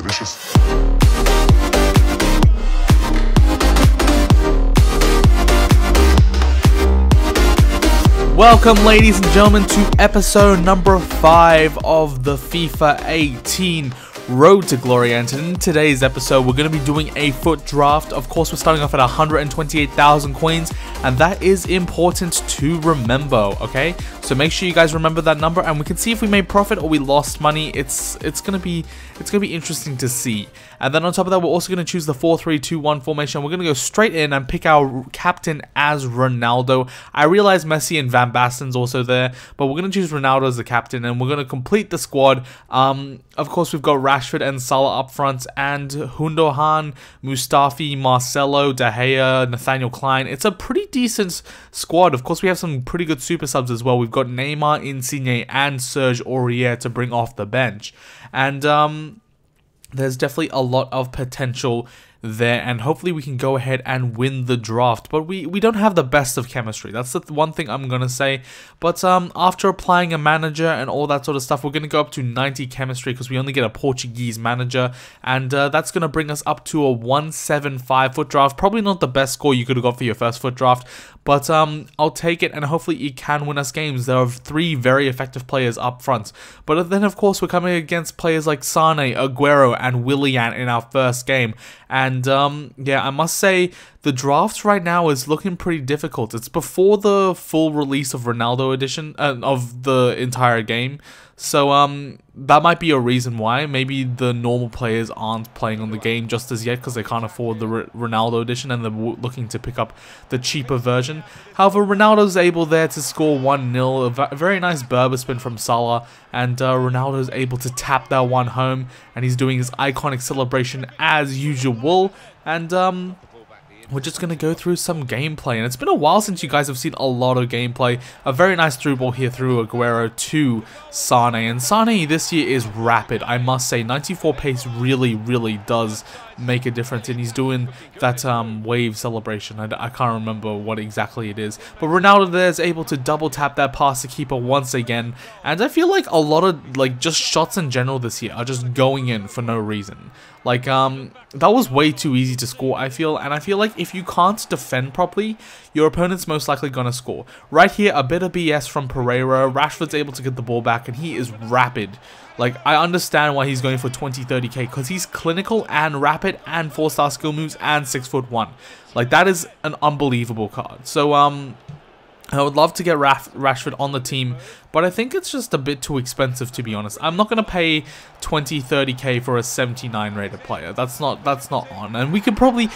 delicious. Welcome, ladies and gentlemen, to episode number 5 of the FIFA 18 Road to Glory. And in today's episode, we're going to be doing a FUT Draft. Of course, we're starting off at 128,000 coins, and that is important to remember, okay? So make sure you guys remember that number, and we can see if we made profit or we lost money. It's gonna be interesting to see. And then on top of that, we're also gonna choose the 4-3-2-1 formation. We're gonna go straight in and pick our captain as Ronaldo. I realize Messi and Van Basten's also there, but we're gonna choose Ronaldo as the captain, and we're gonna complete the squad. Of course, we've got Rashford and Salah up front, and Gundogan, Mustafi, Marcelo, De Gea, Nathaniel Klein. It's a pretty decent squad. Of course, we have some pretty good super subs as well. We've got Neymar, Insigne, and Serge Aurier to bring off the bench. And there's definitely a lot of potential there, and hopefully we can go ahead and win the draft. But we don't have the best of chemistry. That's the one thing I'm gonna say. But after applying a manager and all that sort of stuff, we're gonna go up to 90 chemistry because we only get a Portuguese manager, and that's gonna bring us up to a 175 FUT Draft. Probably not the best score you could have got for your first FUT Draft, but I'll take it, and hopefully it can win us games. There are 3 very effective players up front, but then of course we're coming against players like Sane, Aguero, and Willian in our first game. And yeah, I must say the draft right now is looking pretty difficult. It's before the full release of Ronaldo edition of the entire game, so that might be a reason why. Maybe the normal players aren't playing on the game just as yet because they can't afford the Ronaldo edition and they're looking to pick up the cheaper version. However, Ronaldo's able there to score 1-0, a very nice Berber spin from Salah, and Ronaldo's able to tap that one home, and he's doing his iconic celebration as usual. And we're just going to go through some gameplay, and it's been a while since you guys have seen a lot of gameplay. A very nice through ball here through Aguero to Sane, and Sane this year is rapid, I must say. 94 pace really does make a difference, and he's doing that wave celebration. I can't remember what exactly it is, but Ronaldo there is able to double tap that past the keeper once again, and I feel like a lot of just shots in general this year are just going in for no reason. Like that was way too easy to score, I feel, and I feel like if you can't defend properly, your opponent's most likely gonna score. Right here, a bit of BS from Pereira. Rashford's able to get the ball back, and he is rapid. Like, I understand why he's going for 20-30k, because he's clinical and rapid and 4-star skill moves and 6'1". Like, that is an unbelievable card. So, I would love to get Rashford on the team, but I think it's just a bit too expensive, to be honest. I'm not going to pay 20-30k for a 79 rated player. That's not on. And we could probably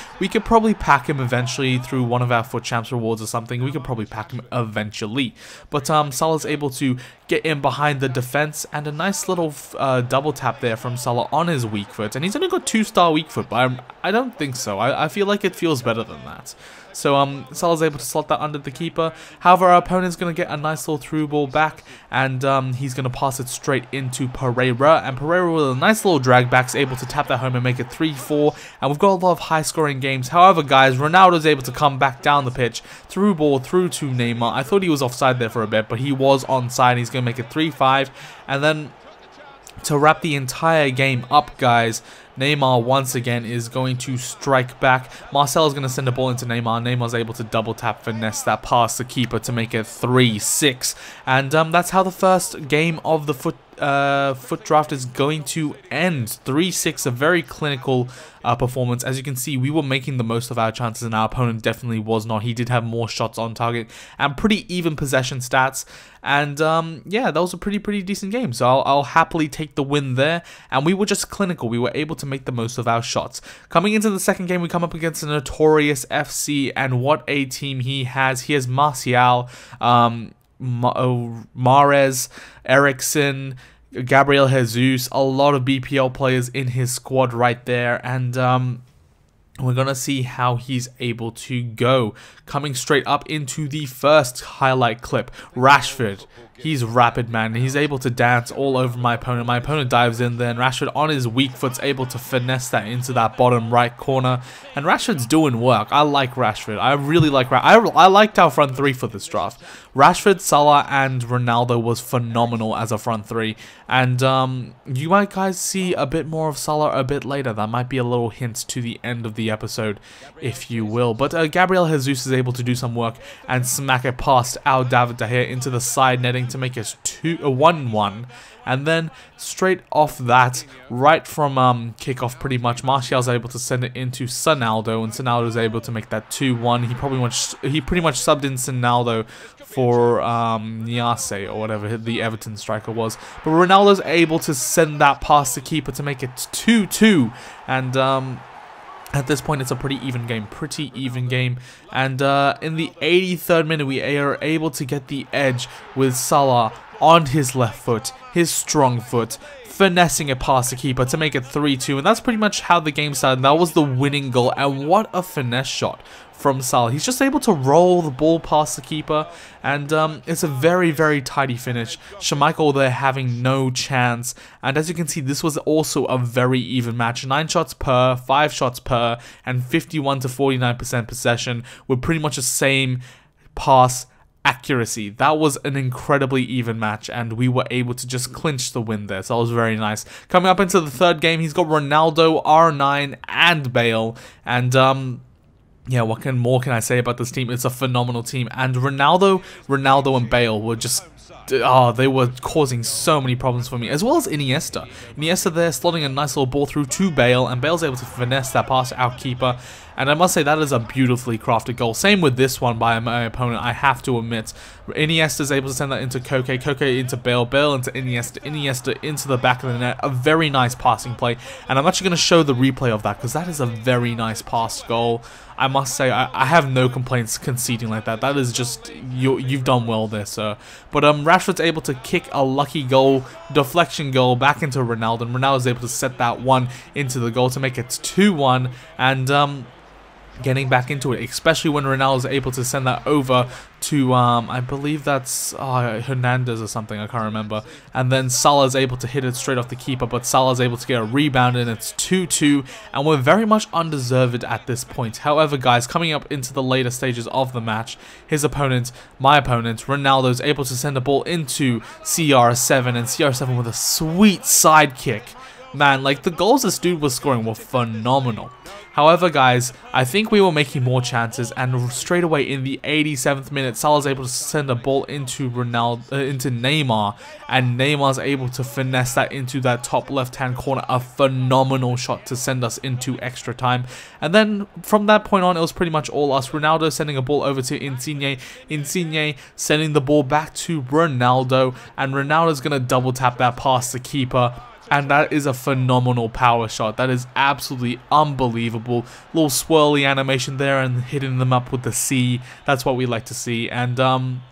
pack him eventually through one of our FUT Champs rewards or something. We could probably pack him eventually. But Salah's able to get in behind the defense, and a nice little double tap there from Salah on his weak foot. And he's only got 2-star weak foot, but I don't think so. I feel like it feels better than that. So Salah's able to slot that under the keeper. However, our opponent's going to get a nice little through ball back, and he's going to pass it straight into Pereira. And Pereira with a nice little drag back is able to tap that home and make it 3-4. And we've got a lot of high scoring games. However, guys, Ronaldo's able to come back down the pitch. Through ball through to Neymar. I thought he was offside there for a bit, but he was onside. He's going to make it 3-5. And then to wrap the entire game up, guys, Neymar once again is going to strike back. Marcelo's going to send the ball into Neymar. Neymar's able to double tap finesse that past the keeper to make it 3-6. And that's how the first game of the FUT Draft is going to end. 3-6, a very clinical performance. As you can see, we were making the most of our chances, and our opponent definitely was not. He did have more shots on target and pretty even possession stats. And yeah, that was a pretty decent game. So I'll happily take the win there. And we were just clinical. We were able to make the most of our shots. Coming into the second game, we come up against a notorious FC, and what a team he has. He has Martial, Mahrez, Ericsson, Gabriel Jesus, a lot of BPL players in his squad right there, and we're going to see how he's able to go. Coming straight up into the first highlight clip, Rashford. He's rapid, man. He's able to dance all over my opponent. My opponent dives in there, and Rashford on his weak foot's able to finesse that into that bottom right corner. And Rashford's doing work. I like Rashford. I really like Rashford. I liked our front three for this draft. Rashford, Salah, and Ronaldo was phenomenal as a front three. And you might guys see a bit more of Salah a bit later. That might be a little hint to the end of the episode, if you will. But Gabriel Jesus is able to do some work and smack it past our David De Gea into the side netting to make it 1-1. And then straight off that, right from kickoff pretty much, Martial's able to send it into Sonaldo, and Sonaldo's able to make that 2-1. He pretty much subbed in Sonaldo for Niasse or whatever the Everton striker was. But Ronaldo's able to send that past the keeper to make it 2-2. And at this point, it's a pretty even game. And in the 83rd minute, we are able to get the edge with Salah on his left foot, his strong foot, finessing it past the keeper to make it 3-2. And that's pretty much how the game started. That was the winning goal. And what a finesse shot from Salah. He's just able to roll the ball past the keeper, and it's a very, very tidy finish. Schmeichel there having no chance, and as you can see, this was also a very even match. 9 shots per, 5 shots per, and 51 to 49% possession with pretty much the same pass accuracy. That was an incredibly even match, and we were able to just clinch the win there, so that was very nice. Coming up into the third game, he's got Ronaldo, R9, and Bale, and yeah, what more can I say about this team? It's a phenomenal team, and Ronaldo and Bale were just, they were causing so many problems for me, as well as Iniesta. Iniesta there slotting a nice little ball through to Bale, and Bale's able to finesse that past our keeper. And I must say, that is a beautifully crafted goal. Same with this one by my opponent, I have to admit. Iniesta's able to send that into Koke into Bale, Bale into Iniesta into the back of the net. A very nice passing play. And I'm actually going to show the replay of that, because that is a very nice pass goal. I must say, I have no complaints conceding like that. That is just, you've done well there, sir. But Rashford's able to kick a lucky goal, deflection goal, back into Ronaldo. And Ronaldo's able to set that one into the goal to make it 2-1. And getting back into it, especially when Ronaldo's able to send that over to, I believe that's Hernandez or something, I can't remember. And then Salah's able to hit it straight off the keeper, but Salah's able to get a rebound, and it's 2-2, and we're very much undeserved at this point. However, guys, coming up into the later stages of the match, his opponent, my opponent, Ronaldo's able to send the ball into CR7, and CR7 with a sweet side kick. Man, like, the goals this dude was scoring were phenomenal. However, guys, I think we were making more chances, and straight away in the 87th minute, Salah's able to send a ball into into Neymar, and Neymar's able to finesse that into that top left-hand corner. A phenomenal shot to send us into extra time. And then from that point on, it was pretty much all us. Ronaldo sending a ball over to Insigne, Insigne sending the ball back to Ronaldo, and Ronaldo's going to double tap that past the keeper. And that is a phenomenal power shot. That is absolutely unbelievable. Little swirly animation there and hitting them up with the C. That's what we like to see. And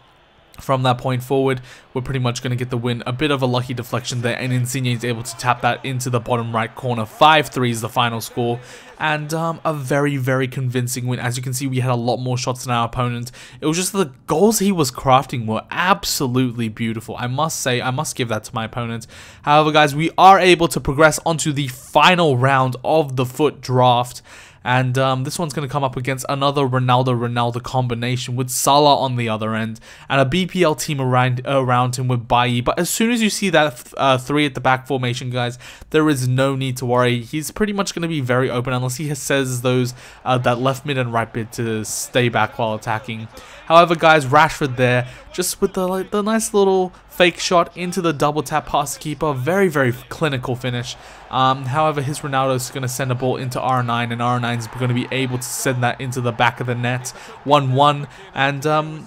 from that point forward, we're pretty much going to get the win. A bit of a lucky deflection there, and Insigne is able to tap that into the bottom right corner. 5-3 is the final score, and a very, very convincing win. As you can see, we had a lot more shots than our opponent. It was just the goals he was crafting were absolutely beautiful. I must say, I must give that to my opponent. However, guys, we are able to progress onto the final round of the FUT Draft. And this one's going to come up against another Ronaldo combination with Salah on the other end, and a BPL team around him with Bailly. But as soon as you see that 3 at the back formation, guys, there is no need to worry. He's pretty much going to be very open unless he says those that left mid and right mid to stay back while attacking. However, guys, Rashford there, just with the nice little fake shot into the double tap past the keeper. Very, very clinical finish. However, his Ronaldo's going to send a ball into R9, and R9 is going to be able to send that into the back of the net. 1-1, and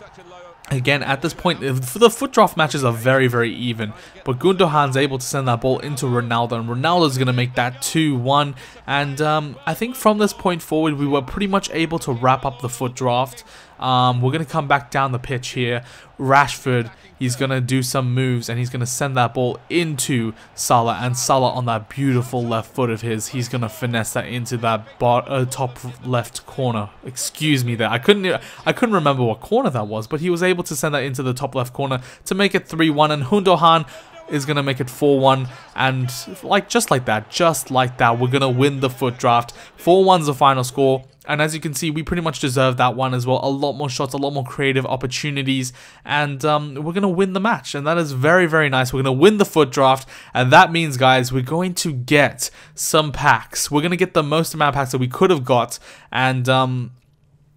again, at this point, the FUT Draft matches are very, very even. But Gundogan's able to send that ball into Ronaldo, and Ronaldo's going to make that 2-1. And I think from this point forward, we were pretty much able to wrap up the FUT Draft. We're going to come back down the pitch here. Rashford, he's going to do some moves and he's going to send that ball into Salah, and Salah on that beautiful left foot of his, he's going to finesse that into that top left corner. Excuse me there. I couldn't remember what corner that was, but he was able to send that into the top left corner to make it 3-1, and Gundogan is going to make it 4-1, and just like that, we're going to win the FUT Draft. 4-1's the final score, and as you can see, we pretty much deserve that one as well. A lot more shots, a lot more creative opportunities, and we're going to win the match, and that is very, very nice. We're going to win the FUT Draft, and that means, guys, we're going to get some packs. We're going to get the most amount of packs that we could have got, and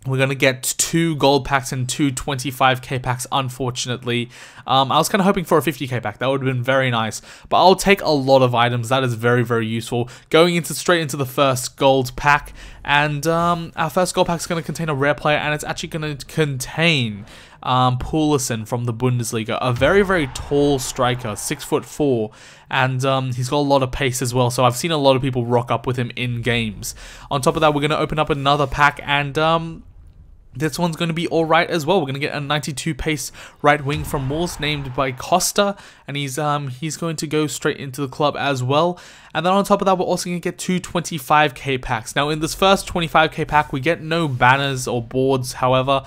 we're going to get 2 gold packs and 2 25k packs, unfortunately. I was kind of hoping for a 50k pack. That would have been very nice. But I'll take a lot of items. That is very, very useful. Going straight into the first gold pack. And our first gold pack is going to contain a rare player. And it's actually going to contain Pulisic from the Bundesliga. A very, very tall striker. 6'4". And he's got a lot of pace as well. So I've seen a lot of people rock up with him in games. On top of that, we're going to open up another pack. And this one's going to be alright as well. We're going to get a 92 pace right wing from Wolves named by Costa, and he's going to go straight into the club as well. And then on top of that, we're also going to get 2 25k packs. Now in this first 25k pack, we get no banners or boards, however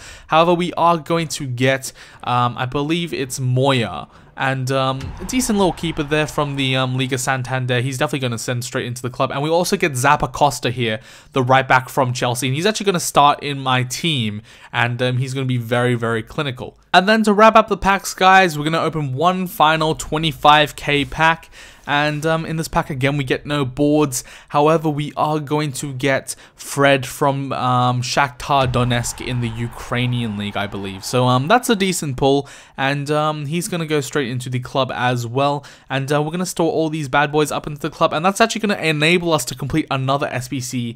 we are going to get, I believe it's Moya. And a decent little keeper there from the Liga Santander. He's definitely going to send straight into the club. And we also get Zappa Costa here, the right back from Chelsea. And he's actually going to start in my team. And he's going to be very, very clinical. And then to wrap up the packs, guys, we're going to open one final 25k pack. And in this pack, again, we get no boards. However, we are going to get Fred from Shakhtar Donetsk in the Ukrainian league, I believe. So that's a decent pull. And he's going to go straight into the club as well. And we're going to store all these bad boys up into the club. And that's actually going to enable us to complete another SBC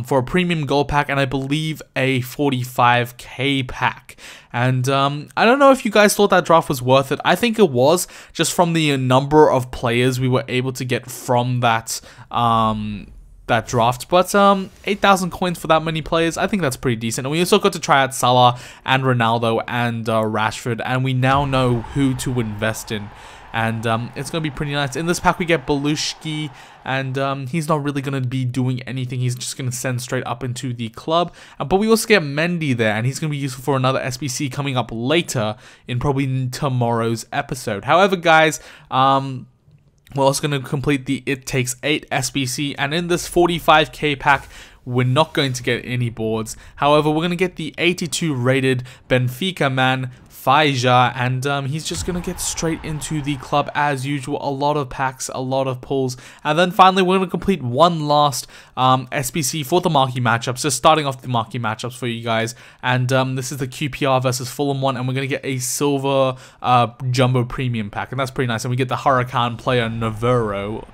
for a premium gold pack. And I believe a 45k pack. And I don't know if you guys thought that draft was worth it. I think it was, just from the number of players we were able to get from that that draft. But 8,000 coins for that many players, I think that's pretty decent. And we also got to try out Salah and Ronaldo and Rashford, and we now know who to invest in. And it's going to be pretty nice. In this pack, we get Belushki, and he's not really going to be doing anything. He's just going to send straight up into the club. But we also get Mendy there, and he's going to be useful for another SBC coming up later in probably tomorrow's episode. However, guys, we're also going to complete the It Takes 8 SBC, and in this 45k pack, we're not going to get any boards. However, we're going to get the 82 rated Benfica man, Faija, and he's just going to get straight into the club as usual. A lot of packs, a lot of pulls. And then finally, we're going to complete one last SBC for the marquee matchups. Just starting off the marquee matchups for you guys. And this is the QPR versus Fulham one. And we're going to get a silver jumbo premium pack. And that's pretty nice. And we get the Huracan player Navarro.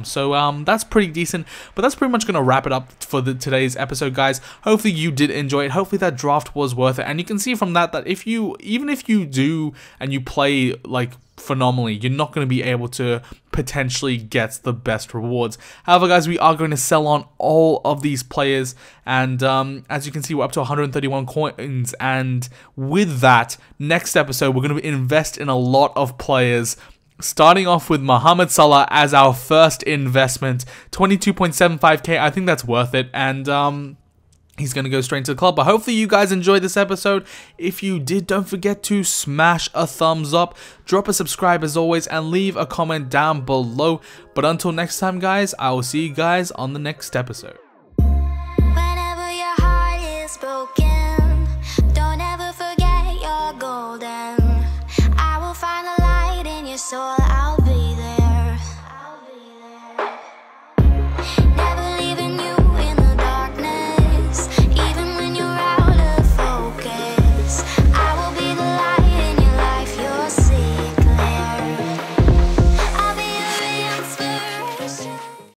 So that's pretty decent. But that's pretty much going to wrap it up for today's episode, guys. Hopefully you did enjoy it. Hopefully that draft was worth it. And you can see from that even if you do and you play like phenomenally, you're not going to be able to potentially get the best rewards. However, guys, we are going to sell on all of these players, and as you can see, we're up to 131 coins. And with that, next episode, we're going to invest in a lot of players, starting off with Mohamed Salah as our first investment. 22.75k, I think that's worth it. And he's going to go straight into the club. But hopefully you guys enjoyed this episode. If you did, don't forget to smash a thumbs up, drop a subscribe as always, and leave a comment down below. But until next time, guys, I will see you guys on the next episode. Whenever your heart is broken.